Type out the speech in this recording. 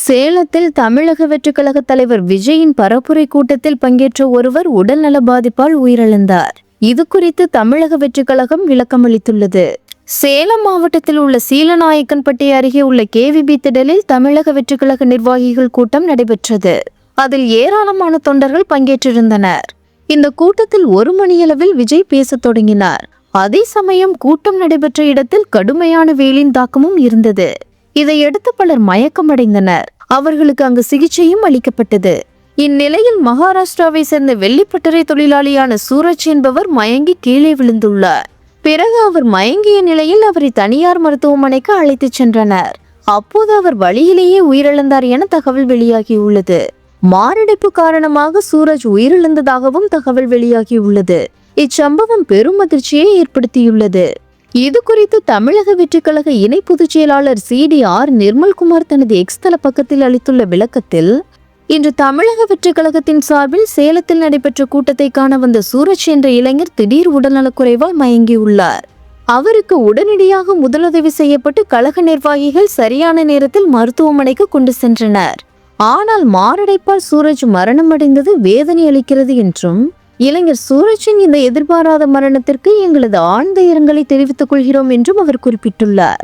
சேலத்தில் தமிழக வெற்றிக் கழக தலைவர் விஜயின் பரப்புரை கூட்டத்தில் பங்கேற்ற ஒருவர் உடல்நல பாதிப்பால் உயிரிழந்தார். இது குறித்து தமிழக வெற்றிக் கழகம் விளக்கமளித்துள்ளது. சேலம் மாவட்டத்தில் உள்ள சீலநாயக்கன்பட்டி அருகே உள்ள கேவிபி திடலில் தமிழக வெற்றிக் கழக நிர்வாகிகள் கூட்டம் நடைபெற்றது. அதில் ஏராளமான தொண்டர்கள் பங்கேற்றிருந்தனர். இந்த கூட்டத்தில் 1 மணியளவில் விஜய் பேசத் தொடங்கினார். அதே சமயம் கூட்டம் நடைபெற்ற இடத்தில் கடுமையான வெயிலின் தாக்கமும் இருந்தது. இதையடுத்து பலர் மயக்கமடைந்தனர். அவர்களுக்கு அங்கு சிகிச்சையும் அளிக்கப்பட்டது. இந்நிலையில் மகாராஷ்டிராவை சேர்ந்த வெள்ளிப்பட்டறை தொழிலாளியான சூரஜ் என்பவர் மயங்கி கீழே விழுந்துள்ளார். பிறகு அவர் மயங்கிய நிலையில் அவரை தனியார் மருத்துவமனைக்கு அழைத்துச் சென்றனர். அப்போது அவர் வழியிலேயே உயிரிழந்தார் என தகவல் வெளியாகியுள்ளது. மாரடைப்பு காரணமாக சூரஜ் உயிரிழந்ததாகவும் தகவல் வெளியாகியுள்ளது. இச்சம்பவம் பெரும் அதிர்ச்சியை ஏற்படுத்தியுள்ளது. இது குறித்து தமிழக வெற்றிக் கழக இணை பொதுச் செயலாளர் CDR நிர்மல்குமார் தனது எக்ஸ் தள பக்கத்தில் அளித்துள்ள விளக்கத்தில், இன்று தமிழக வெற்றிக் கழகத்தின் சார்பில் சேலத்தில் நடைபெற்ற கூட்டத்தை காண வந்த சூரஜ் என்ற இளைஞர் திடீர் உடல்நலக்குறைவால் மயங்கியுள்ளார். அவருக்கு உடனடியாக முதலுதவி செய்யப்பட்டு கழக நிர்வாகிகள் சரியான நேரத்தில் மருத்துவமனைக்கு கொண்டு சென்றனர். ஆனால் மாரடைப்பால் சூரஜ் மரணமடைந்தது வேதனை அளிக்கிறது என்றும், இளைஞர் சூரஜின் இந்த எதிர்பாராத மரணத்திற்கு எங்களது ஆழ்ந்த இரங்கலை தெரிவித்துக் கொள்கிறோம் என்றும் அவர் குறிப்பிட்டுள்ளார்.